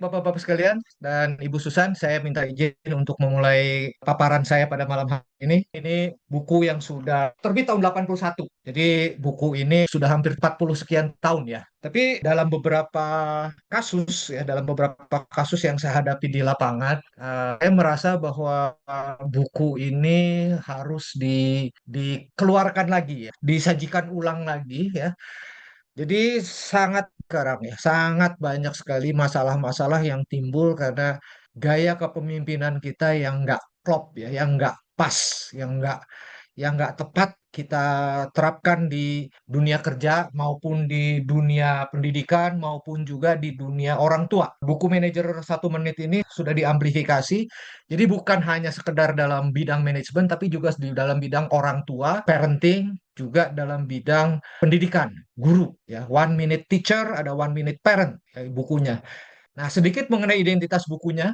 Bapak-bapak sekalian dan Ibu Susan, saya minta izin untuk memulai paparan saya pada malam hari ini. Ini buku yang sudah terbit tahun 81. Jadi buku ini sudah hampir 40 sekian tahun ya. Tapi dalam beberapa kasus yang saya hadapi di lapangan, saya merasa bahwa buku ini harus dikeluarkan lagi ya, disajikan ulang lagi ya. Jadi sangat sekarang ya, sangat banyak sekali masalah-masalah yang timbul karena gaya kepemimpinan kita yang nggak klop ya, yang nggak pas, yang nggak tepat kita terapkan di dunia kerja maupun di dunia pendidikan maupun juga di dunia orang tua. Buku manajer 1 menit ini sudah diamplifikasi, jadi bukan hanya sekedar dalam bidang manajemen, tapi juga di dalam bidang orang tua, parenting, juga dalam bidang pendidikan, guru ya. 1 minute teacher, ada 1 minute parent bukunya. Nah, sedikit mengenai identitas bukunya.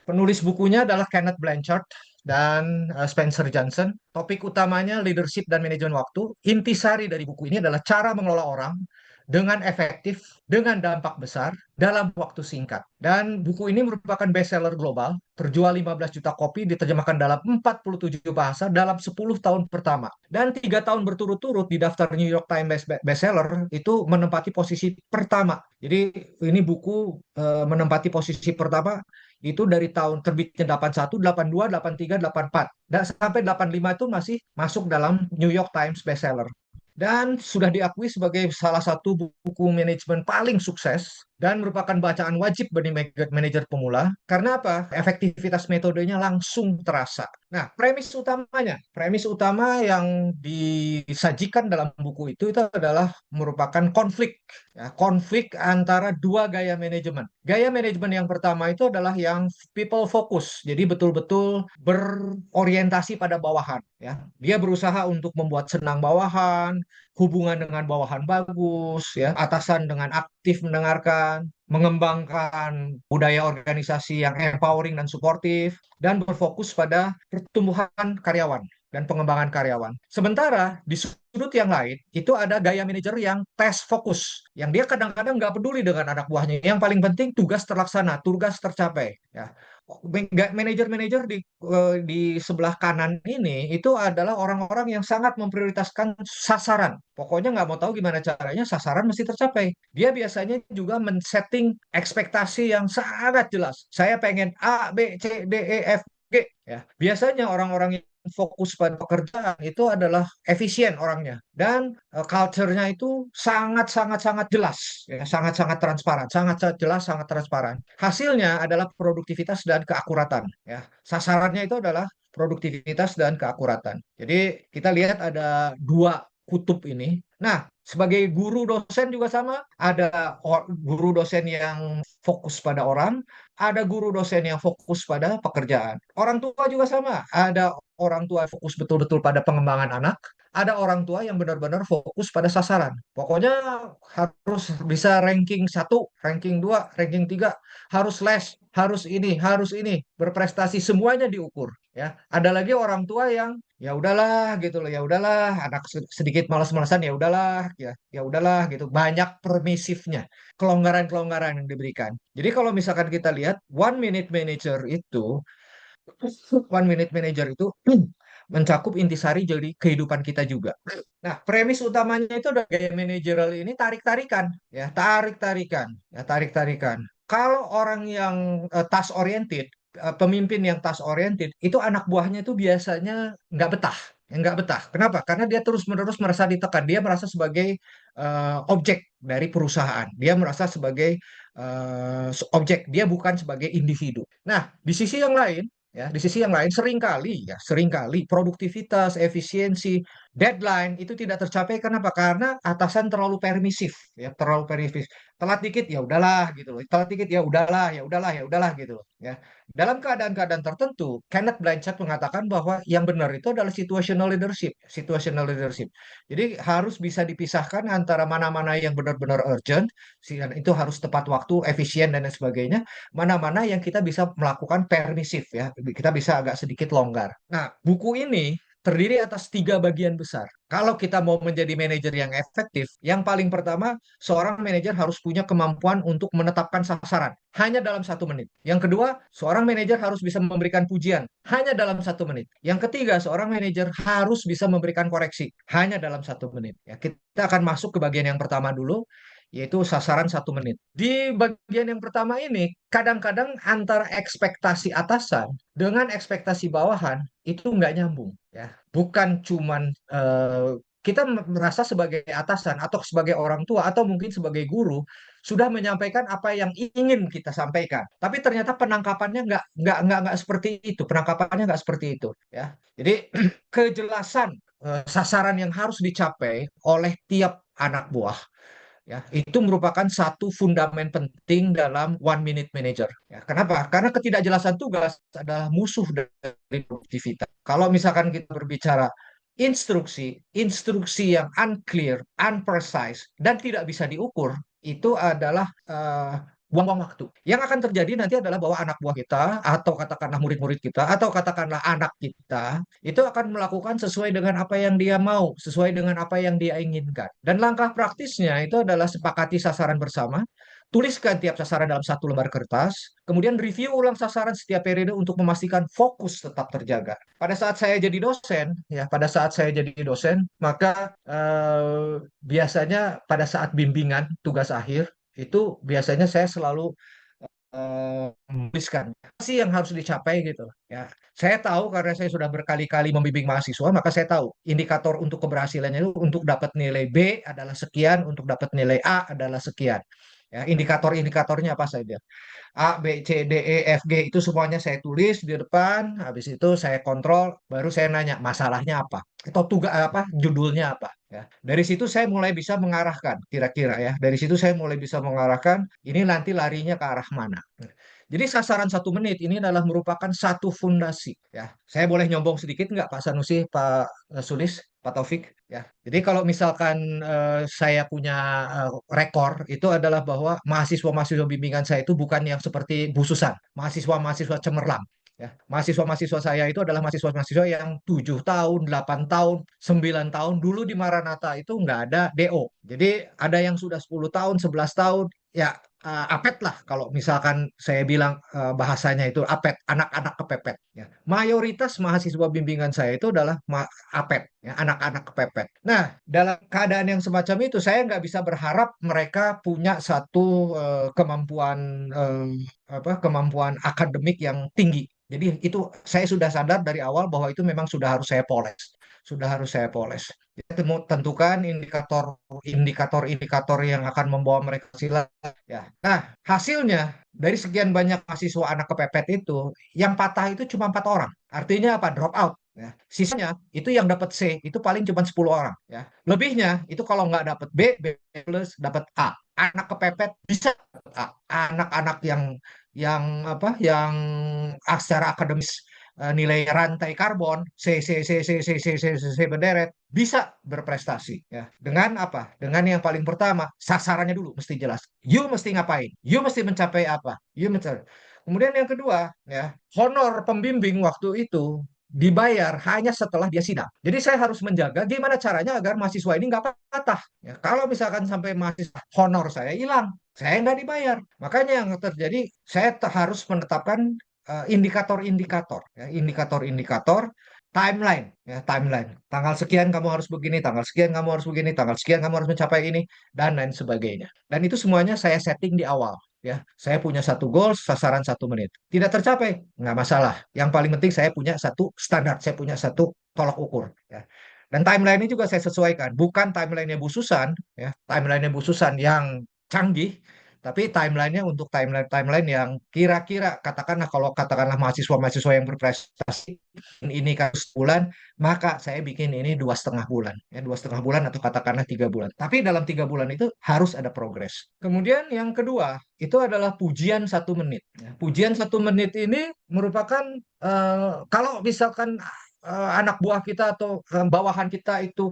Penulis bukunya adalah Kenneth Blanchard dan Spencer Johnson. Topik utamanya leadership dan manajemen waktu. Intisari dari buku ini adalah cara mengelola orang dengan efektif, dengan dampak besar, dalam waktu singkat. Dan buku ini merupakan bestseller global, terjual 15 juta kopi, diterjemahkan dalam 47 bahasa dalam 10 tahun pertama. Dan 3 tahun berturut-turut di daftar New York Times bestseller itu menempati posisi pertama. Jadi ini buku menempati posisi pertama itu dari tahun terbitnya 81, 82, 83, 84. Dan sampai 85 itu masih masuk dalam New York Times bestseller. Dan sudah diakui sebagai salah satu buku manajemen paling sukses dan merupakan bacaan wajib bagi manajer pemula. Karena apa? Efektivitas metodenya langsung terasa. Nah, premis utama yang disajikan dalam buku itu adalah merupakan konflik. Ya, konflik antara dua gaya manajemen. Gaya manajemen yang pertama itu adalah yang people focus. Jadi betul-betul berorientasi pada bawahan. Ya, dia berusaha untuk membuat senang bawahan, hubungan dengan bawahan bagus, ya, atasan dengan aktif mendengarkan, mengembangkan budaya organisasi yang empowering dan suportif, dan berfokus pada pertumbuhan karyawan dan pengembangan karyawan. Sementara di sudut yang lain, itu ada gaya manajer yang task fokus, yang dia kadang-kadang nggak peduli dengan anak buahnya. Yang paling penting tugas terlaksana, tugas tercapai. Ya, manajer-manajer di sebelah kanan ini itu adalah orang-orang yang sangat memprioritaskan sasaran. Pokoknya nggak mau tahu gimana caranya sasaran mesti tercapai. Dia biasanya juga men-setting ekspektasi yang sangat jelas. Saya pengen A, B, C, D, E, F, G. Ya, biasanya orang-orang yang fokus pada pekerjaan itu adalah efisien orangnya dan culture-nya itu sangat sangat sangat jelas ya, sangat sangat transparan, sangat sangat jelas, sangat transparan. Hasilnya adalah produktivitas dan keakuratan ya. Sasarannya itu adalah produktivitas dan keakuratan. Jadi kita lihat ada dua kutub ini. Nah, sebagai guru dosen juga sama, ada guru dosen yang fokus pada orang, ada guru dosen yang fokus pada pekerjaan. Orang tua juga sama, ada orang tua fokus betul-betul pada pengembangan anak, ada orang tua yang benar-benar fokus pada sasaran. Pokoknya harus bisa ranking 1, ranking 2, ranking 3, harus les, harus ini, berprestasi semuanya diukur ya. Ada lagi orang tua yang ya udahlah gitu loh, ya udahlah, anak sedikit malas-malasan ya udahlah, ya udahlah gitu. Banyak permisifnya, kelonggaran-kelonggaran yang diberikan. Jadi kalau misalkan kita lihat 1 minute manager itu mencakup intisari jadi kehidupan kita juga. Nah, premis utamanya itu ada gaya manajerial ini tarik-tarikan, ya, tarik-tarikan, ya, tarik-tarikan. Kalau orang yang task oriented, pemimpin yang task oriented, itu anak buahnya itu biasanya nggak betah. Ya, nggak betah. Kenapa? Karena dia terus-menerus merasa ditekan. Dia merasa sebagai objek dari perusahaan. Dia merasa sebagai objek. Dia bukan sebagai individu. Nah, di sisi yang lain, ya, di sisi yang lain seringkali produktivitas, efisiensi, deadline itu tidak tercapai. Kenapa? Karena atasan terlalu permisif, ya, terlalu permisif. Telat dikit ya udahlah gitu loh. Telat dikit ya udahlah, ya udahlah, ya udahlah gitu loh, ya. Dalam keadaan-keadaan tertentu, Kenneth Blanchard mengatakan bahwa yang benar itu adalah situational leadership, situational leadership. Jadi harus bisa dipisahkan antara mana-mana yang benar-benar urgent, itu harus tepat waktu, efisien dan lain sebagainya, mana-mana yang kita bisa melakukan permisif ya, kita bisa agak sedikit longgar. Nah, buku ini terdiri atas tiga bagian besar. Kalau kita mau menjadi manajer yang efektif, yang paling pertama, seorang manajer harus punya kemampuan untuk menetapkan sasaran hanya dalam 1 menit. Yang kedua, seorang manajer harus bisa memberikan pujian hanya dalam 1 menit. Yang ketiga, seorang manajer harus bisa memberikan koreksi hanya dalam 1 menit. Ya, kita akan masuk ke bagian yang pertama dulu, yaitu sasaran 1 menit. Di bagian yang pertama ini, kadang-kadang antara ekspektasi atasan dengan ekspektasi bawahan itu nggak nyambung. Ya, bukan cuman kita merasa sebagai atasan atau sebagai orang tua atau mungkin sebagai guru sudah menyampaikan apa yang ingin kita sampaikan, tapi ternyata penangkapannya nggak seperti itu, penangkapannya nggak seperti itu. Ya, jadi kejelasan sasaran yang harus dicapai oleh tiap anak buah ya itu merupakan satu fundamen penting dalam one minute manager ya. Kenapa? Karena ketidakjelasan tugas adalah musuh dari produktivitas. Kalau misalkan kita berbicara instruksi yang unclear, unprecise dan tidak bisa diukur, itu adalah buang-buang waktu. Yang akan terjadi nanti adalah bahwa anak buah kita atau katakanlah murid-murid kita atau katakanlah anak kita itu akan melakukan sesuai dengan apa yang dia mau, sesuai dengan apa yang dia inginkan. Dan langkah praktisnya itu adalah sepakati sasaran bersama, tuliskan tiap sasaran dalam satu lembar kertas, kemudian review ulang sasaran setiap periode untuk memastikan fokus tetap terjaga. Pada saat saya jadi dosen, ya pada saat saya jadi dosen, maka biasanya pada saat bimbingan tugas akhir itu biasanya saya selalu menuliskan apa sih yang harus dicapai gitu ya. Saya tahu karena saya sudah berkali-kali membimbing mahasiswa, maka saya tahu indikator untuk keberhasilannya itu untuk dapat nilai B adalah sekian, untuk dapat nilai A adalah sekian. Ya, indikator-indikatornya apa saja? A, B, C, D, E, F, G itu semuanya saya tulis di depan. Habis itu saya kontrol, baru saya nanya masalahnya apa atau tugas apa, judulnya apa. Ya, dari situ saya mulai bisa mengarahkan kira-kira ya. Dari situ saya mulai bisa mengarahkan ini nanti larinya ke arah mana. Jadi sasaran 1 menit ini adalah merupakan satu fondasi. Ya, saya boleh nyombong sedikit nggak Pak Sanusi, Pak Sulis, Pak Taufik? Ya, jadi kalau misalkan saya punya rekor itu adalah bahwa mahasiswa-mahasiswa bimbingan saya itu bukan yang seperti Bu Susan, mahasiswa-mahasiswa cemerlang. Ya, mahasiswa-mahasiswa saya itu adalah mahasiswa-mahasiswa yang 7 tahun, 8 tahun, 9 tahun dulu di Maranatha itu nggak ada DO. Jadi ada yang sudah 10 tahun, 11 tahun, ya apet lah kalau misalkan saya bilang bahasanya itu apet, anak-anak kepepet. Ya. Mayoritas mahasiswa bimbingan saya itu adalah apet, ya, anak-anak kepepet. Nah, dalam keadaan yang semacam itu saya nggak bisa berharap mereka punya satu kemampuan akademik yang tinggi. Jadi itu saya sudah sadar dari awal bahwa itu memang sudah harus saya poles, sudah harus saya poles. Tentukan indikator-indikator yang akan membawa mereka sila ya. Nah, hasilnya dari sekian banyak mahasiswa anak kepepet itu, yang patah itu cuma 4 orang. Artinya apa? Drop out. Ya. Sisanya itu yang dapat C itu paling cuma 10 orang. Ya. Lebihnya itu kalau nggak dapat B, B plus dapat A. Anak kepepet bisa dapat A. Anak-anak yang secara akademis nilai rantai karbon C berderet bisa berprestasi ya. Dengan apa? Dengan yang paling pertama, sasarannya dulu mesti jelas. You mesti ngapain? You mesti mencapai apa? You mesti. Kemudian yang kedua, ya, honor pembimbing waktu itu dibayar hanya setelah dia sidang. Jadi saya harus menjaga gimana caranya agar mahasiswa ini nggak patah. Ya, kalau misalkan sampai mahasiswa honor saya hilang, saya nggak dibayar. Makanya yang terjadi, saya harus menetapkan indikator-indikator, ya, indikator-indikator timeline, ya, timeline. Tanggal sekian kamu harus begini, tanggal sekian kamu harus begini, tanggal sekian kamu harus mencapai ini, dan lain sebagainya. Dan itu semuanya saya setting di awal. Ya, saya punya satu goal, sasaran 1 menit. Tidak tercapai, nggak masalah. Yang paling penting saya punya satu standar, saya punya satu tolok ukur. Ya. Dan timeline ini juga saya sesuaikan, bukan timelinenya Bu Susan, ya, timelinenya Bu Susan yang canggih, tapi timelinenya untuk timeline yang kira-kira katakanlah kalau katakanlah mahasiswa-mahasiswa yang berprestasi ini kan sebulan, maka saya bikin ini 2,5 bulan, ya 2,5 bulan atau katakanlah 3 bulan. Tapi dalam 3 bulan itu harus ada progres. Kemudian yang kedua itu adalah pujian 1 menit. Ya, pujian 1 menit ini merupakan kalau misalkan anak buah kita atau bawahan kita itu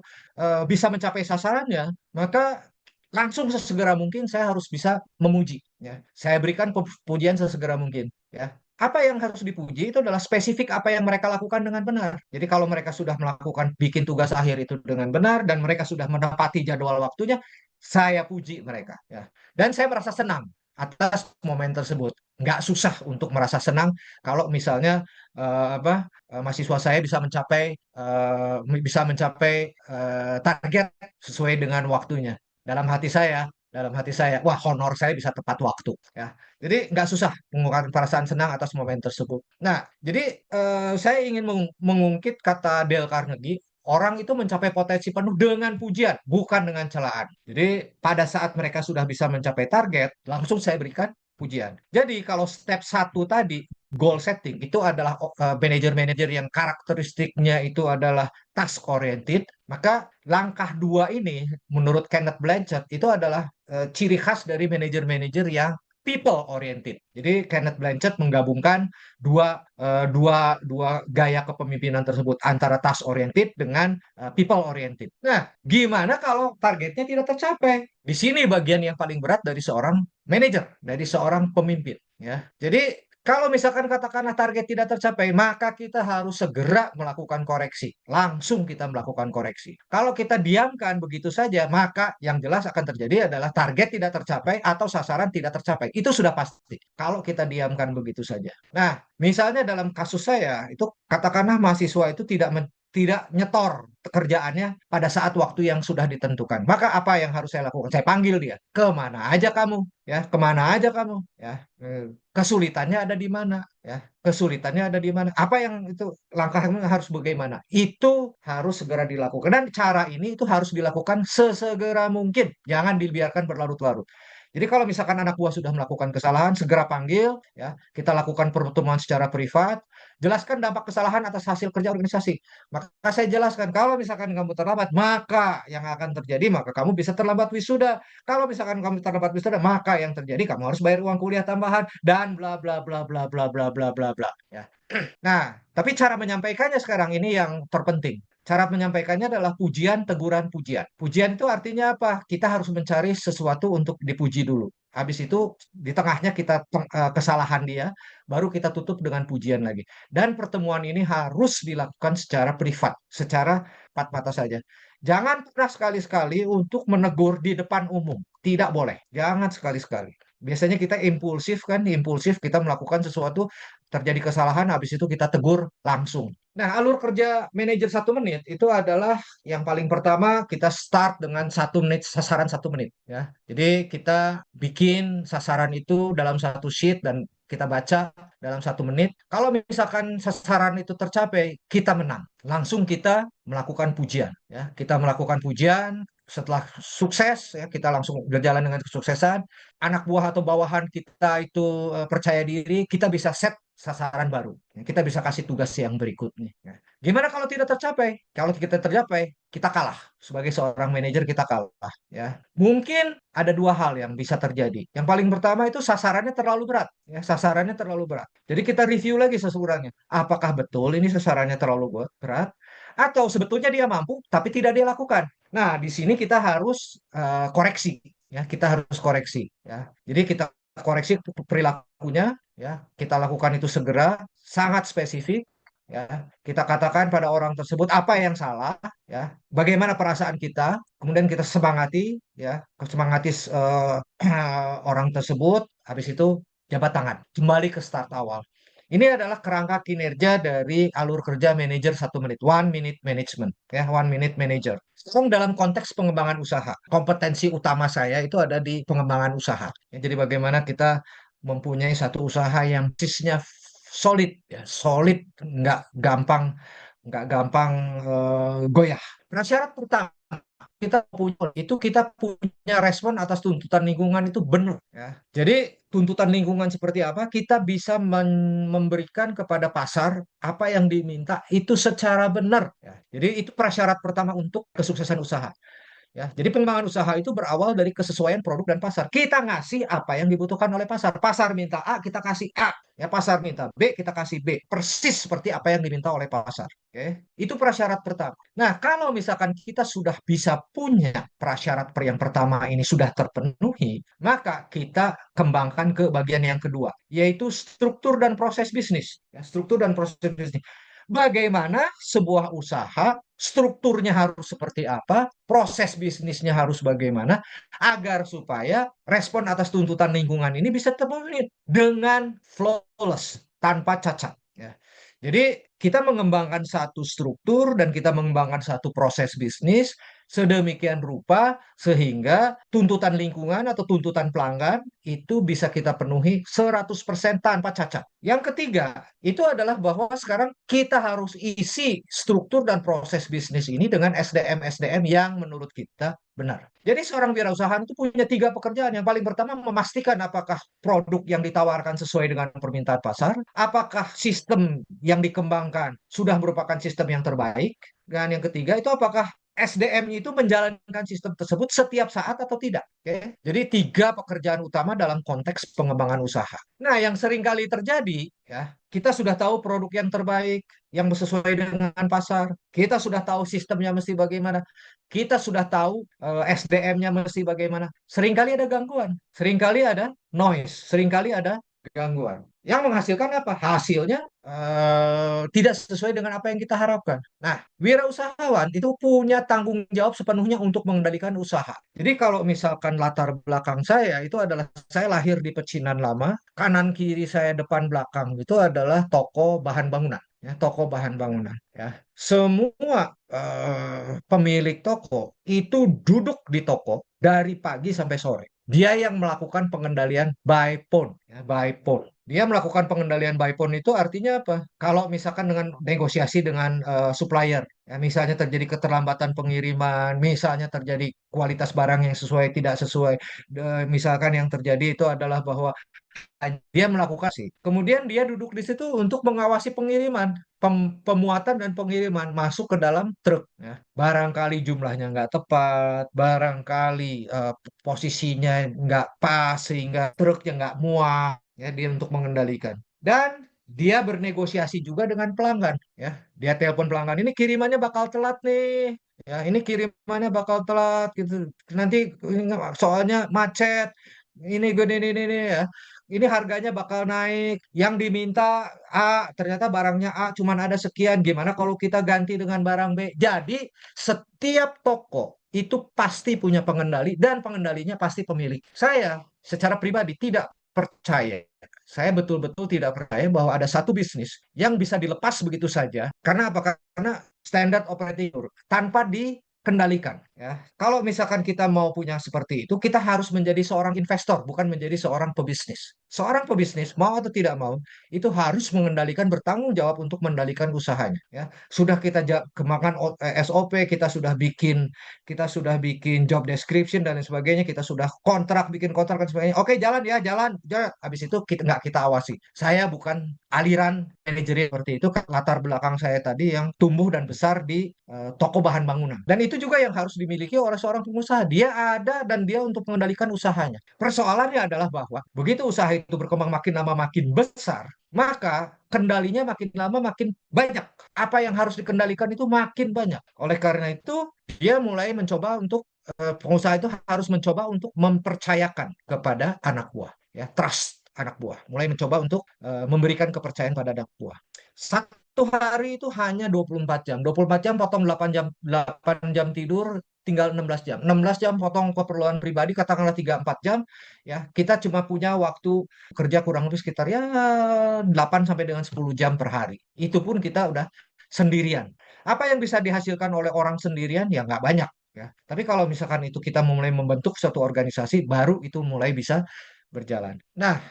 bisa mencapai sasarannya, maka langsung sesegera mungkin saya harus bisa memuji ya. Saya berikan pujian sesegera mungkin ya. apa yang harus dipuji itu adalah spesifik apa yang mereka lakukan dengan benar. Jadi kalau mereka sudah melakukan bikin tugas akhir itu dengan benar dan mereka sudah menepati jadwal waktunya, saya puji mereka ya. Dan saya merasa senang atas momen tersebut. Nggak susah untuk merasa senang kalau misalnya mahasiswa saya bisa mencapai target sesuai dengan waktunya. Dalam hati saya, wah honor saya bisa tepat waktu ya. Jadi nggak susah mengungkapkan perasaan senang atas momen tersebut. Nah, jadi saya ingin mengungkit kata Dale Carnegie, orang itu mencapai potensi penuh dengan pujian, bukan dengan celaan. Jadi pada saat mereka sudah bisa mencapai target, langsung saya berikan pujian. Jadi kalau step satu tadi, goal setting, itu adalah manajer-manajer yang karakteristiknya itu adalah task oriented, maka langkah dua ini menurut Kenneth Blanchard itu adalah ciri khas dari manajer-manajer yang people oriented. Jadi Kenneth Blanchard menggabungkan dua gaya kepemimpinan tersebut antara task oriented dengan people oriented. Nah, gimana kalau targetnya tidak tercapai? Di sini bagian yang paling berat dari seorang manajer, dari seorang pemimpin. Ya, jadi kalau misalkan katakanlah target tidak tercapai, maka kita harus segera melakukan koreksi. Langsung kita melakukan koreksi. Kalau kita diamkan begitu saja, maka yang jelas akan terjadi adalah target tidak tercapai atau sasaran tidak tercapai. Itu sudah pasti. Kalau kita diamkan begitu saja. Nah, misalnya dalam kasus saya, itu katakanlah mahasiswa itu tidak nyetor pekerjaannya pada saat waktu yang sudah ditentukan. Maka apa yang harus saya lakukan? Saya panggil dia. Kemana aja kamu? Ya, kemana aja kamu? Ya, kesulitannya ada di mana? Ya, kesulitannya ada di mana? Apa yang itu langkahnya harus bagaimana? Itu harus segera dilakukan. Dan cara ini itu harus dilakukan sesegera mungkin. Jangan dibiarkan berlarut-larut. Jadi kalau misalkan anak buah sudah melakukan kesalahan, segera panggil, ya, kita lakukan pertemuan secara privat, jelaskan dampak kesalahan atas hasil kerja organisasi. Maka saya jelaskan, kalau misalkan kamu terlambat, maka yang akan terjadi, maka kamu bisa terlambat wisuda. Kalau misalkan kamu terlambat wisuda, maka yang terjadi kamu harus bayar uang kuliah tambahan dan bla bla bla bla bla bla bla bla bla. Ya. Nah, tapi cara menyampaikannya sekarang ini yang terpenting. Cara menyampaikannya adalah pujian, teguran, pujian. Pujian itu artinya apa? Kita harus mencari sesuatu untuk dipuji dulu. Habis itu di tengahnya kesalahan dia, baru kita tutup dengan pujian lagi. Dan pertemuan ini harus dilakukan secara privat, secara empat mata saja. Jangan pernah sekali-sekali untuk menegur di depan umum. Tidak boleh. Jangan sekali-sekali. Biasanya kita impulsif kita melakukan sesuatu, terjadi kesalahan, habis itu kita tegur langsung. Nah, alur kerja manajer 1 menit itu adalah yang paling pertama kita start dengan 1 menit, sasaran 1 menit. Ya, jadi kita bikin sasaran itu dalam satu sheet dan kita baca dalam 1 menit. Kalau misalkan sasaran itu tercapai, kita menang. Langsung kita melakukan pujian. Ya, kita melakukan pujian. Setelah sukses, ya, kita langsung berjalan dengan kesuksesan. Anak buah atau bawahan kita itu percaya diri, kita bisa set sasaran baru. Ya, kita bisa kasih tugas yang berikutnya. Ya. Gimana kalau tidak tercapai? Kalau kita tercapai, kita kalah. Sebagai seorang manajer kita kalah. Ya. Mungkin ada dua hal yang bisa terjadi. Yang paling pertama itu sasarannya terlalu berat. Ya, sasarannya terlalu berat. Jadi kita review lagi seseorangnya. Apakah betul ini sasarannya terlalu berat? Atau sebetulnya dia mampu, tapi tidak dia lakukan. Nah, di sini kita harus koreksi. Ya, kita harus koreksi. Ya. Jadi kita koreksi perilakunya, ya, kita lakukan itu segera, sangat spesifik, ya, kita katakan pada orang tersebut apa yang salah, ya, bagaimana perasaan kita, kemudian kita semangati, ya, semangati orang tersebut, habis itu jabat tangan, kembali ke start awal. Ini adalah kerangka kinerja dari alur kerja manajer 1 menit, 1 minute management, ya, 1 minute manager. Sekarang dalam konteks pengembangan usaha, kompetensi utama saya itu ada di pengembangan usaha. Ya, jadi bagaimana kita mempunyai satu usaha yang basisnya solid, ya, solid, nggak gampang goyah. Prasyarat pertama kita punya respon atas tuntutan lingkungan itu benar, ya. Jadi tuntutan lingkungan seperti apa kita bisa memberikan kepada pasar apa yang diminta itu secara benar, ya. Jadi itu prasyarat pertama untuk kesuksesan usaha. Ya, jadi pengembangan usaha itu berawal dari kesesuaian produk dan pasar. Kita ngasih apa yang dibutuhkan oleh pasar. Pasar minta A, kita kasih A. Ya, pasar minta B, kita kasih B. Persis seperti apa yang diminta oleh pasar. Oke, itu prasyarat pertama. Nah, kalau misalkan kita sudah bisa punya prasyarat yang pertama ini sudah terpenuhi, maka kita kembangkan ke bagian yang kedua, yaitu struktur dan proses bisnis. Ya, struktur dan proses bisnis. Bagaimana sebuah usaha, strukturnya harus seperti apa, proses bisnisnya harus bagaimana, agar supaya respon atas tuntutan lingkungan ini bisa terpenuhi dengan flawless, tanpa cacat. Ya. Jadi kita mengembangkan satu struktur dan kita mengembangkan satu proses bisnis sedemikian rupa sehingga tuntutan lingkungan atau tuntutan pelanggan itu bisa kita penuhi 100% tanpa cacat. Yang ketiga, itu adalah bahwa sekarang kita harus isi struktur dan proses bisnis ini dengan SDM-SDM yang menurut kita benar. Jadi seorang wirausaha itu punya tiga pekerjaan. Yang paling pertama memastikan apakah produk yang ditawarkan sesuai dengan permintaan pasar, apakah sistem yang dikembangkan sudah merupakan sistem yang terbaik, dan yang ketiga itu apakah SDM itu menjalankan sistem tersebut setiap saat atau tidak. Oke? Jadi tiga pekerjaan utama dalam konteks pengembangan usaha. Nah, yang sering kali terjadi, ya, kita sudah tahu produk yang terbaik, yang sesuai dengan pasar. Kita sudah tahu sistemnya mesti bagaimana. Kita sudah tahu SDM-nya mesti bagaimana. Seringkali ada gangguan, seringkali ada noise, seringkali ada gangguan. Yang menghasilkan apa? Hasilnya tidak sesuai dengan apa yang kita harapkan. Nah, wirausahawan itu punya tanggung jawab sepenuhnya untuk mengendalikan usaha. Jadi kalau misalkan latar belakang saya itu adalah saya lahir di Pecinan Lama, kanan kiri saya depan belakang itu adalah toko bahan bangunan. Ya, toko bahan bangunan. Ya, semua pemilik toko itu duduk di toko dari pagi sampai sore. Dia yang melakukan pengendalian by phone, ya, by phone. Dia melakukan pengendalian by phone itu artinya apa? Kalau misalkan dengan negosiasi dengan supplier, ya, misalnya terjadi keterlambatan pengiriman, misalnya terjadi kualitas barang yang sesuai tidak sesuai, misalkan yang terjadi itu adalah bahwa dia melakukan sih. Kemudian dia duduk di situ untuk mengawasi pengiriman, pemuatan dan pengiriman masuk ke dalam truk. Ya. Barangkali jumlahnya nggak tepat, barangkali posisinya nggak pas sehingga truknya nggak muat. Ya, dia untuk mengendalikan. Dan dia bernegosiasi juga dengan pelanggan. Ya, dia telepon pelanggan ini kirimannya bakal telat nih. Ya, ini kirimannya bakal telat gitu. Nanti soalnya macet. Ini ya, ini harganya bakal naik. Yang diminta A, ternyata barangnya A cuman ada sekian. Gimana kalau kita ganti dengan barang B? Jadi setiap toko itu pasti punya pengendali dan pengendalinya pasti pemilik. Saya secara pribadi tidak percaya. Saya betul-betul tidak percaya bahwa ada satu bisnis yang bisa dilepas begitu saja. Karena apa? Karena standar operating procedure tanpa dikendalikan. Ya, kalau misalkan kita mau punya seperti itu, kita harus menjadi seorang investor, bukan menjadi seorang pebisnis. Seorang pebisnis mau atau tidak mau, itu harus mengendalikan, bertanggung jawab untuk mengendalikan usahanya. Ya, sudah kita kembangkan SOP, kita sudah bikin job description dan lain sebagainya, kita sudah bikin kontrak dan sebagainya. Oke, jalan ya, jalan, jalan. Habis itu kita nggak kita awasi. Saya bukan aliran manajerial seperti itu. Kan latar belakang saya tadi yang tumbuh dan besar di toko bahan bangunan. Dan itu juga yang harus dimiliki oleh seorang pengusaha. Dia ada dan dia untuk mengendalikan usahanya. Persoalannya adalah bahwa begitu usaha itu berkembang makin lama makin besar, maka kendalinya makin lama makin banyak. Apa yang harus dikendalikan itu makin banyak. Oleh karena itu, dia mulai mencoba untuk pengusaha itu harus mencoba untuk mempercayakan kepada anak buah, ya, trust anak buah. Mulai mencoba untuk memberikan kepercayaan pada anak buah. Satu hari itu hanya 24 jam. 24 jam potong 8 jam 8 jam tidur, tinggal 16 jam. 16 jam potong keperluan pribadi katakanlah 3-4 jam, ya. Kita cuma punya waktu kerja kurang lebih sekitar ya 8 sampai dengan 10 jam per hari. Itu pun kita udah sendirian. Apa yang bisa dihasilkan oleh orang sendirian ya nggak banyak, ya. Tapi kalau misalkan itu kita mulai membentuk suatu organisasi, baru itu mulai bisa berjalan. Nah,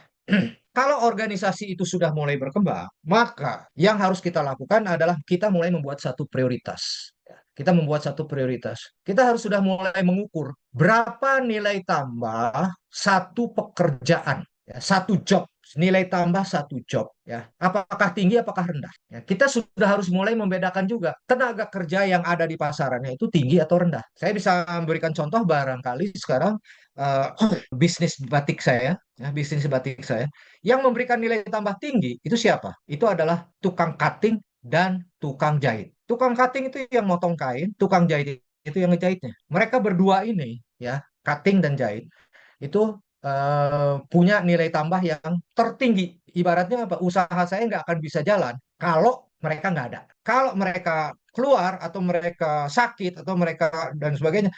kalau organisasi itu sudah mulai berkembang, maka yang harus kita lakukan adalah kita mulai membuat satu prioritas. Ya, kita membuat satu prioritas. Kita harus sudah mulai mengukur berapa nilai tambah satu pekerjaan, ya, satu job nilai tambah satu job ya, apakah tinggi apakah rendah ya, kita sudah harus mulai membedakan juga tenaga kerja yang ada di pasarannya itu tinggi atau rendah. Saya bisa memberikan contoh barangkali sekarang eh, bisnis batik saya ya, bisnis batik saya yang memberikan nilai tambah tinggi itu siapa? Itu adalah tukang cutting dan tukang jahit. Tukang cutting itu yang motong kain, tukang jahit itu yang ngejahitnya. Mereka berdua ini ya, cutting dan jahit itu punya nilai tambah yang tertinggi. Ibaratnya apa? Usaha saya nggak akan bisa jalan kalau mereka nggak ada. Kalau mereka keluar atau mereka sakit atau mereka dan sebagainya,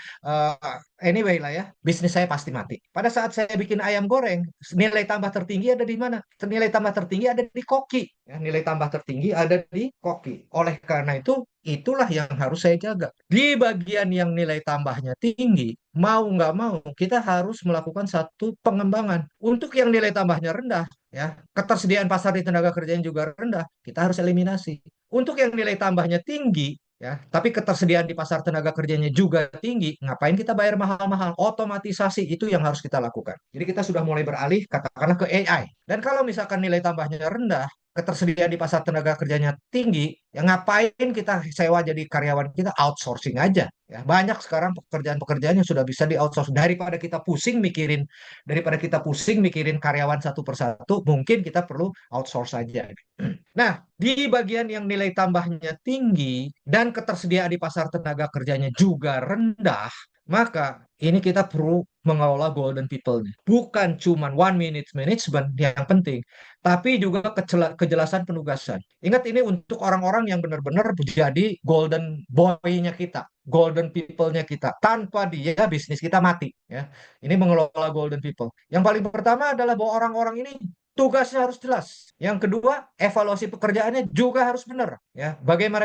anyway lah ya, bisnis saya pasti mati. Pada saat saya bikin ayam goreng, nilai tambah tertinggi ada di mana? Nilai tambah tertinggi ada di koki. Ya, nilai tambah tertinggi ada di koki. Oleh karena itu, itulah yang harus saya jaga. Di bagian yang nilai tambahnya tinggi, mau nggak mau, kita harus melakukan satu pengembangan. Untuk yang nilai tambahnya rendah, ya, ketersediaan pasar di tenaga kerja yang juga rendah, kita harus eliminasi. Untuk yang nilai tambahnya tinggi, ya, tapi ketersediaan di pasar tenaga kerjanya juga tinggi, ngapain kita bayar mahal-mahal? Otomatisasi itu yang harus kita lakukan. Jadi kita sudah mulai beralih katakanlah ke AI. Dan kalau misalkan nilai tambahnya rendah, ketersediaan di pasar tenaga kerjanya tinggi, ya ngapain kita sewa jadi karyawan, kita outsourcing aja. Ya, banyak sekarang pekerjaan-pekerjaan yang sudah bisa di outsource daripada kita pusing mikirin karyawan satu persatu, mungkin kita perlu outsource aja. Nah, di bagian yang nilai tambahnya tinggi dan ketersediaan di pasar tenaga kerjanya juga rendah, maka ini kita perlu mengelola golden people nih. Bukan cuma one minute management yang penting, tapi juga kejelasan penugasan. Ingat ini untuk orang-orang yang benar-benar jadi golden boy-nya kita, golden people-nya kita. Tanpa dia bisnis kita mati ya. Ini mengelola golden people. Yang paling pertama adalah bahwa orang-orang ini tugasnya harus jelas. Yang kedua, evaluasi pekerjaannya juga harus benar. Ya, bagaimana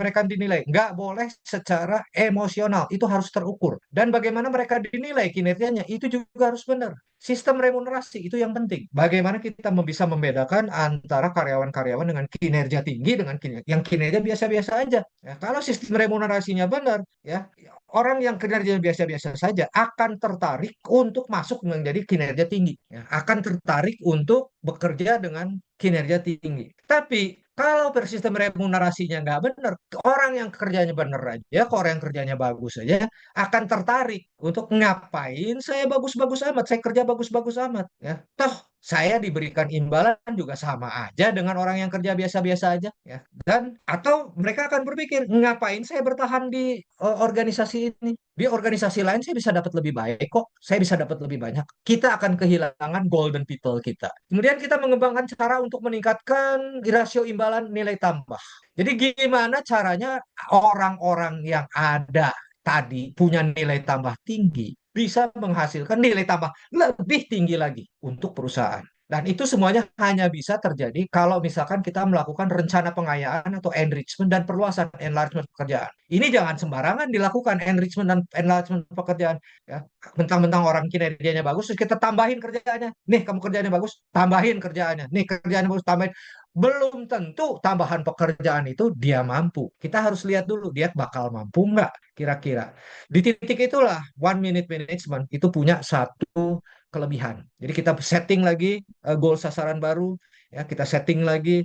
mereka dinilai? Nggak boleh secara emosional, itu harus terukur. Dan bagaimana mereka dinilai kinerjanya, itu juga harus benar. Sistem remunerasi itu yang penting. Bagaimana kita bisa membedakan antara karyawan-karyawan dengan kinerja tinggi dengan yang kinerja biasa-biasa aja. Ya, kalau sistem remunerasinya benar, ya orang yang kinerja biasa-biasa saja akan tertarik untuk masuk menjadi kinerja tinggi, ya, akan tertarik untuk bekerja dengan kinerja tinggi. Tapi kalau sistem remunerasinya nggak benar, orang yang kerjanya benar aja, orang yang kerjanya bagus aja, akan tertarik untuk ngapain saya bagus-bagus amat, saya kerja bagus-bagus amat, ya. Toh saya diberikan imbalan juga sama aja dengan orang yang kerja biasa-biasa aja, ya. Dan atau mereka akan berpikir, ngapain saya bertahan di organisasi ini? Di organisasi lain saya bisa dapat lebih baik kok, saya bisa dapat lebih banyak. Kita akan kehilangan golden people kita. Kemudian kita mengembangkan cara untuk meningkatkan rasio imbalan nilai tambah. Jadi gimana caranya orang-orang yang ada tadi punya nilai tambah tinggi bisa menghasilkan nilai tambah lebih tinggi lagi untuk perusahaan. Dan itu semuanya hanya bisa terjadi kalau misalkan kita melakukan rencana pengayaan atau enrichment dan perluasan enlargement pekerjaan. Ini jangan sembarangan dilakukan enrichment dan enlargement pekerjaan. Ya, mentang-mentang orang kinerjanya bagus, terus kita tambahin kerjaannya. Nih, kamu kerjanya bagus, tambahin kerjaannya. Nih, kerjaannya bagus, tambahin. Belum tentu tambahan pekerjaan itu dia mampu. Kita harus lihat dulu dia bakal mampu nggak kira-kira. Di titik itulah one minute management itu punya satu kelebihan. Jadi kita setting lagi goal sasaran baru, ya kita setting lagi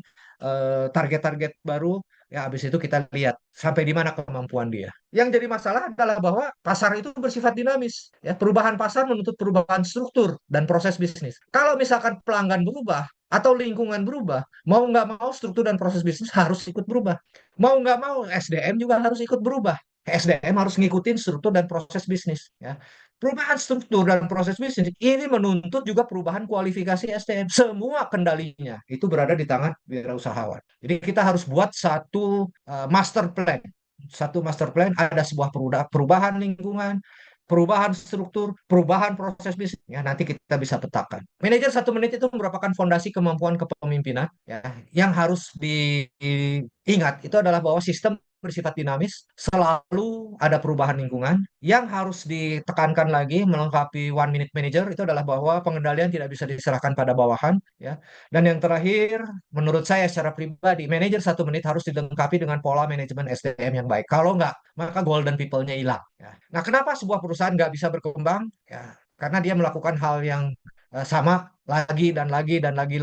target-target baru, ya habis itu kita lihat sampai di mana kemampuan dia. Yang jadi masalah adalah bahwa pasar itu bersifat dinamis, ya perubahan pasar menuntut perubahan struktur dan proses bisnis. Kalau misalkan pelanggan berubah atau lingkungan berubah, mau nggak mau struktur dan proses bisnis harus ikut berubah. Mau nggak mau SDM juga harus ikut berubah. SDM harus ngikutin struktur dan proses bisnis. Ya. Perubahan struktur dan proses bisnis ini menuntut juga perubahan kualifikasi SDM. Semua kendalinya itu berada di tangan wirausahawan. Jadi kita harus buat satu master plan. Satu master plan, ada sebuah perubahan lingkungan, perubahan struktur, perubahan proses bisnis. Ya, nanti kita bisa petakan. Manajer satu menit itu merupakan fondasi kemampuan kepemimpinan. Ya, yang harus diingat itu adalah bahwa sistem bersifat dinamis, selalu ada perubahan lingkungan. Yang harus ditekankan lagi melengkapi one minute manager itu adalah bahwa pengendalian tidak bisa diserahkan pada bawahan, ya. Dan yang terakhir, menurut saya secara pribadi, manajer satu menit harus dilengkapi dengan pola manajemen SDM yang baik. Kalau nggak, maka golden people-nya hilang. Ya. Nah, kenapa sebuah perusahaan nggak bisa berkembang? Ya, karena dia melakukan hal yang sama lagi dan lagi dan lagi,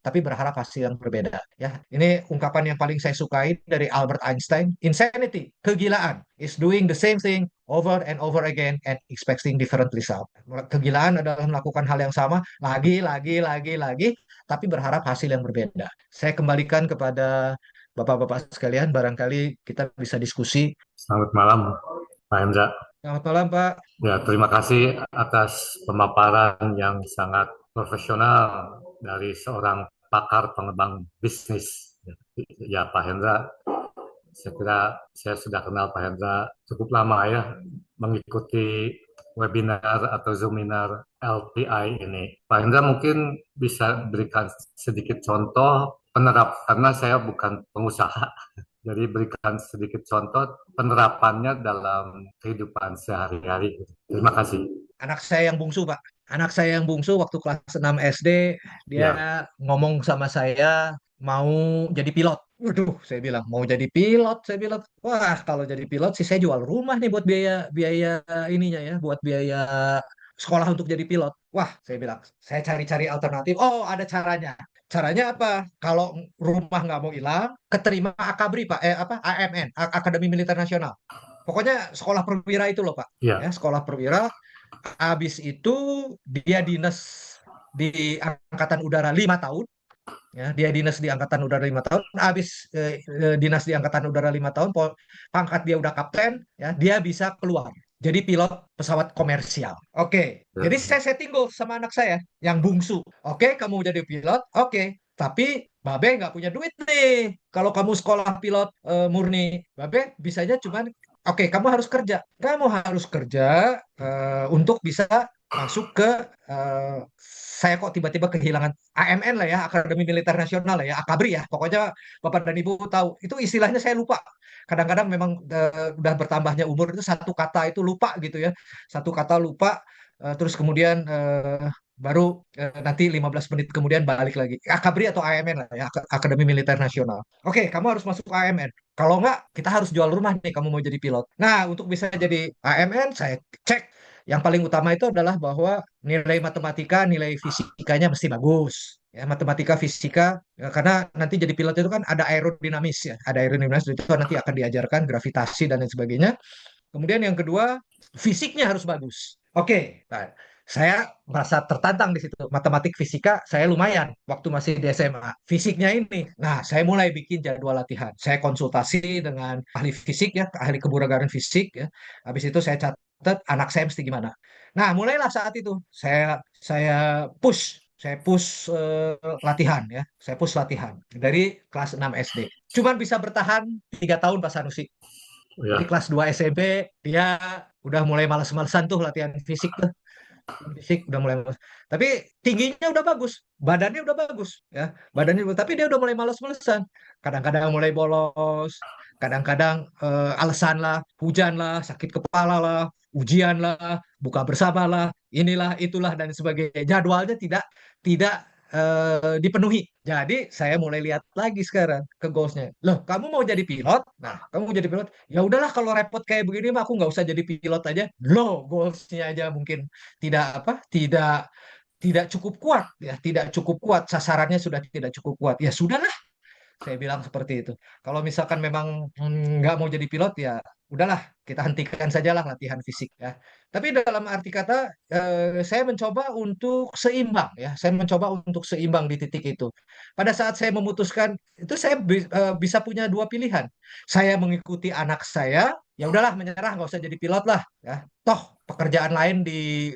tapi berharap hasil yang berbeda. Ya, ini ungkapan yang paling saya sukai dari Albert Einstein. Insanity, kegilaan, is doing the same thing over and over again and expecting different result. Kegilaan adalah melakukan hal yang sama lagi, tapi berharap hasil yang berbeda. Saya kembalikan kepada Bapak-bapak sekalian, barangkali kita bisa diskusi. Selamat malam, Pak Hendra. Selamat malam, Pak. Ya, terima kasih atas pemaparan yang sangat profesional dari seorang pakar pengembang bisnis. Ya, Pak Hendra, saya kira saya sudah kenal Pak Hendra cukup lama ya, mengikuti webinar atau Zoominar LPI ini. Pak Hendra mungkin bisa berikan sedikit contoh karena saya bukan pengusaha. Jadi berikan sedikit contoh penerapannya dalam kehidupan sehari-hari. Terima kasih. Anak saya yang bungsu, Pak. Anak saya yang bungsu waktu kelas 6 SD, dia Ya, ngomong sama saya mau jadi pilot. Waduh, saya bilang mau jadi pilot. Saya bilang, wah kalau jadi pilot sih saya jual rumah nih buat biaya biaya ininya ya, buat biaya sekolah untuk jadi pilot. Wah, saya bilang, saya cari-cari alternatif. Oh, ada caranya. Caranya apa? Kalau rumah nggak mau hilang, keterima Akabri, Pak. Apa? AMN, Akademi Militer Nasional. Pokoknya sekolah perwira itu loh, Pak. Ya, ya, sekolah perwira. Habis itu dia dinas di Angkatan Udara 5 tahun. Ya, dia dinas di Angkatan Udara 5 tahun. Habis dinas di Angkatan Udara 5 tahun, pangkat dia udah kapten. Ya, dia bisa keluar. Jadi pilot pesawat komersial. Oke, jadi ya. saya setting goal sama anak saya yang bungsu. Oke, kamu jadi pilot. Oke, tapi Babe nggak punya duit nih. Kalau kamu sekolah pilot murni, Babe bisanya cuman oke, kamu harus kerja. Kamu harus kerja untuk bisa masuk ke eh, saya kok tiba-tiba kehilangan AMN lah ya, Akademi Militer Nasional lah ya, AKABRI ya. Pokoknya Bapak dan Ibu tahu. Itu istilahnya saya lupa. Kadang-kadang memang udah bertambahnya umur itu satu kata itu lupa gitu ya. Satu kata lupa terus kemudian baru nanti 15 menit kemudian balik lagi. AKABRI atau AMN lah ya, Akademi Militer Nasional. Oke, kamu harus masuk AMN. Kalau enggak, kita harus jual rumah nih kamu mau jadi pilot. Nah, untuk bisa jadi AMN, saya cek yang paling utama itu adalah bahwa nilai matematika, nilai fisikanya mesti bagus. Ya, matematika, fisika, ya, karena nanti jadi pilot itu kan ada aerodinamis ya, ada aerodinamis itu nanti akan diajarkan gravitasi dan lain sebagainya. Kemudian yang kedua, fisiknya harus bagus. Oke, nah, saya merasa tertantang di situ. Matematik fisika saya lumayan waktu masih di SMA. Fisiknya ini, nah saya mulai bikin jadwal latihan. Saya konsultasi dengan ahli fisik ya, ahli kebugaran fisik ya. Habis itu saya catat anak saya mesti gimana. Nah, mulailah saat itu saya push latihan ya. Saya push latihan dari kelas 6 SD. Cuman bisa bertahan 3 tahun Pak Sanusi. Jadi Ya, kelas 2 SMP dia udah mulai males-malesan tuh latihan fisik tuh. Fisik udah mulai males. Tapi tingginya udah bagus, badannya udah bagus ya. Tapi dia udah mulai males-malesan. Kadang-kadang mulai bolos, kadang-kadang alasan lah, hujan lah, sakit kepala lah, ujian lah, buka bersama lah, inilah itulah dan sebagainya. Jadwalnya tidak tidak dipenuhi. Jadi saya mulai lihat lagi sekarang ke goalsnya. Loh, kamu mau jadi pilot? Nah, kamu mau jadi pilot? Ya udahlah kalau repot kayak begini mah aku nggak usah jadi pilot aja. Loh, goalsnya aja mungkin tidak apa, tidak cukup kuat ya, tidak cukup kuat. Sasarannya sudah tidak cukup kuat. Ya sudahlah, saya bilang seperti itu. Kalau misalkan memang nggak mau jadi pilot ya udahlah kita hentikan sajalah latihan fisik ya. Tapi dalam arti kata saya mencoba untuk seimbang ya. Saya mencoba untuk seimbang di titik itu. Pada saat saya memutuskan itu saya bisa punya dua pilihan. Saya mengikuti anak saya, ya udahlah menyerah nggak usah jadi pilot lah ya. Toh pekerjaan lain di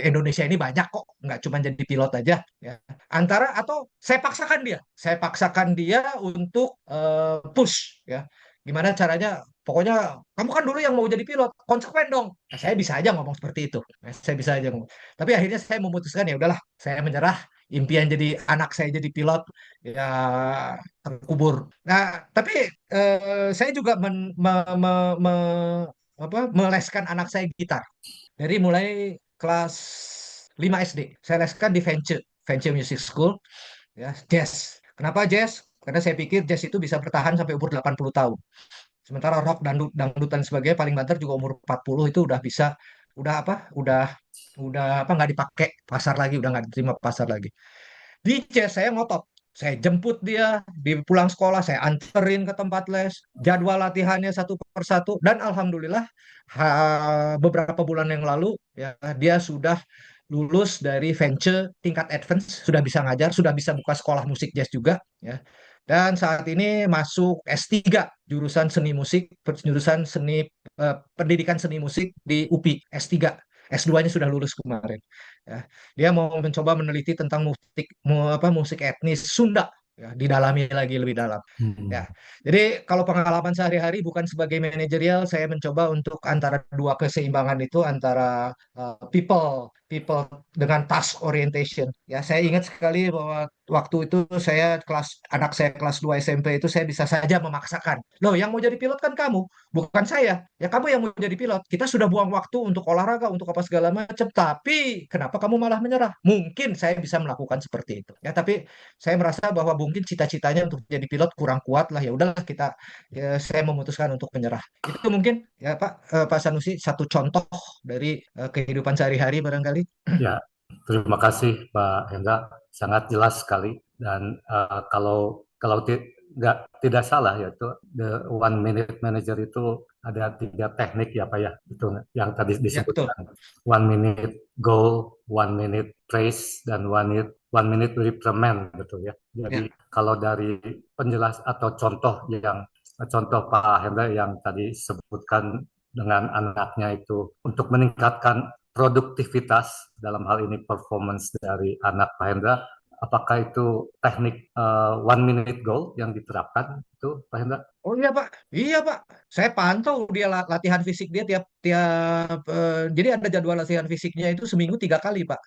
Indonesia ini banyak kok, nggak cuma jadi pilot aja ya. Atau saya paksakan dia untuk push ya. Gimana caranya? Pokoknya kamu kan dulu yang mau jadi pilot, konsekuen dong. Nah, saya bisa aja ngomong seperti itu. Nah, saya bisa aja ngomong. Tapi akhirnya saya memutuskan ya udahlah, saya menyerah. Impian jadi anak saya jadi pilot ya terkubur. Nah, tapi saya juga meleskan anak saya gitar dari mulai kelas 5 SD. Saya leskan di Vance Music School ya, jazz. Kenapa jazz? Karena saya pikir jazz itu bisa bertahan sampai umur 80 tahun. Sementara rock, dangdut dan sebagainya paling banter juga umur 40 itu udah apa? Udah apa nggak dipakai pasar lagi, udah nggak diterima pasar lagi. Di CS saya ngotot. Saya jemput dia di pulang sekolah, saya anterin ke tempat les, jadwal latihannya satu persatu, dan alhamdulillah beberapa bulan yang lalu ya dia sudah lulus dari venture tingkat advance, sudah bisa ngajar, sudah bisa buka sekolah musik jazz juga ya. Dan saat ini masuk S3 jurusan seni musik, jurusan pendidikan seni musik di UPI S3. S2-nya sudah lulus kemarin. Ya. Dia mau mencoba meneliti tentang musik etnis Sunda ya, didalami lagi lebih dalam. Hmm. Ya. Jadi kalau pengalaman sehari-hari bukan sebagai manajerial, saya mencoba untuk antara dua keseimbangan itu antara people people dengan task orientation. Ya, saya ingat sekali bahwa waktu itu anak saya kelas 2 SMP itu saya bisa saja memaksakan. Loh, yang mau jadi pilot kan kamu, bukan saya. Ya kamu yang mau jadi pilot. Kita sudah buang waktu untuk olahraga, untuk apa segala macam. Tapi kenapa kamu malah menyerah? Mungkin saya bisa melakukan seperti itu. Ya, tapi saya merasa bahwa mungkin cita-citanya untuk jadi pilot kurang kuat lah. Ya udahlah saya memutuskan untuk menyerah. Itu mungkin ya Pak Sanusi satu contoh dari kehidupan sehari-hari barangkali. Ya, terima kasih Pak Hendra, sangat jelas sekali. Dan kalau kalau tidak salah yaitu the one minute manager itu ada 3 teknik ya Pak ya, itu yang tadi Ya, betul. disebutkan one minute goal, one minute praise, dan one minute reprimand betul ya. Ya, Jadi kalau dari penjelas atau contoh Pak Hendra yang tadi sebutkan dengan anaknya itu untuk meningkatkan produktivitas dalam hal ini performance dari anak Pak Hendra, apakah itu teknik one minute goal yang diterapkan itu Pak Hendra? oh iya Pak, saya pantau dia latihan fisik dia jadi ada jadwal latihan fisiknya itu seminggu 3 kali Pak.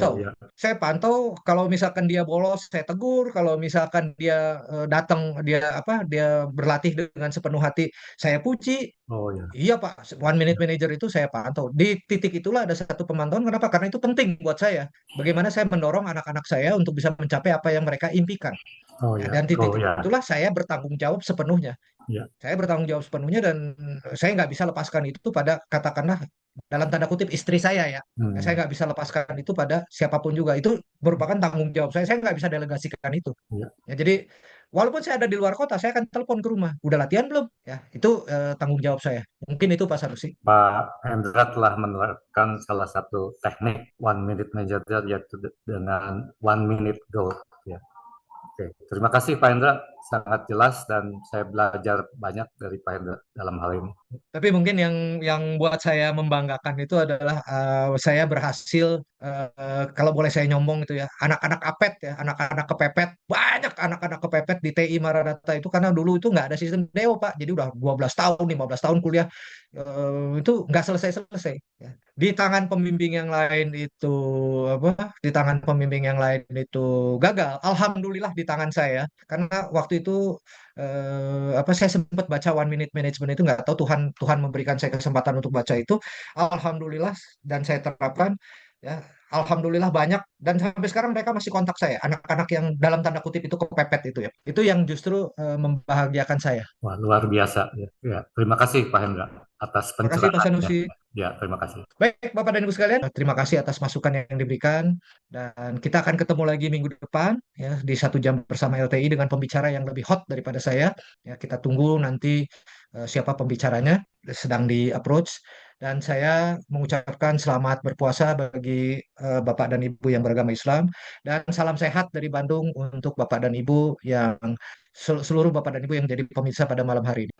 Oh ya, Saya pantau kalau misalkan dia bolos saya tegur, kalau misalkan dia datang dia berlatih dengan sepenuh hati saya puji. oh ya, Iya Pak, one minute ya. manager itu saya pantau. Di titik itulah ada satu pemantauan. Kenapa? Karena itu penting buat saya. Bagaimana saya mendorong anak-anak saya untuk bisa mencapai apa yang mereka impikan. Oh Ya, ya, dan titik goal ya, itulah saya bertanggung jawab sepenuhnya. ya. Saya bertanggung jawab sepenuhnya dan saya nggak bisa lepaskan itu pada katakanlah dalam tanda kutip istri saya ya. Saya Hmm, nggak bisa lepaskan itu pada siapapun juga. Itu merupakan tanggung jawab saya. Saya nggak bisa delegasikan itu. ya. Ya, jadi walaupun saya ada di luar kota, saya akan telepon ke rumah. Udah latihan belum? Ya, itu tanggung jawab saya. Mungkin itu Pak Sanusi. Pak Hendra telah menerapkan salah satu teknik one minute manager yaitu dengan one minute goal. Ya. Oke, terima kasih Pak Hendra, sangat jelas dan saya belajar banyak dari Pak Hendra dalam hal ini. Tapi mungkin yang buat saya membanggakan itu adalah saya berhasil kalau boleh saya nyombong itu ya, anak-anak APET ya, anak-anak kepepet, banyak anak-anak kepepet di TI Maranatha itu karena dulu itu nggak ada sistem DO Pak. Jadi udah 12 tahun, 15 tahun kuliah itu nggak selesai-selesai ya. Di tangan pembimbing yang lain itu apa? Di tangan pembimbing yang lain itu gagal. Alhamdulillah di tangan saya karena waktu itu saya sempat baca One Minute Management itu nggak tahu Tuhan Tuhan memberikan saya kesempatan untuk baca itu. Alhamdulillah dan saya terapkan ya. Alhamdulillah banyak dan sampai sekarang mereka masih kontak saya. Anak-anak yang dalam tanda kutip itu kepepet itu ya. Itu yang justru membahagiakan saya. Wah, luar biasa. Ya, ya. Terima kasih Pak Hendra atas Terima kasih Pak pencerahannya. Sanusi. Ya, terima kasih. Baik, Bapak dan Ibu sekalian, terima kasih atas masukan yang diberikan dan kita akan ketemu lagi minggu depan ya di 1 jam bersama LTI dengan pembicara yang lebih hot daripada saya. Ya, kita tunggu nanti siapa pembicaranya sedang di approach dan saya mengucapkan selamat berpuasa bagi Bapak dan Ibu yang beragama Islam dan salam sehat dari Bandung untuk Bapak dan Ibu yang seluruh Bapak dan Ibu yang jadi pemirsa pada malam hari ini.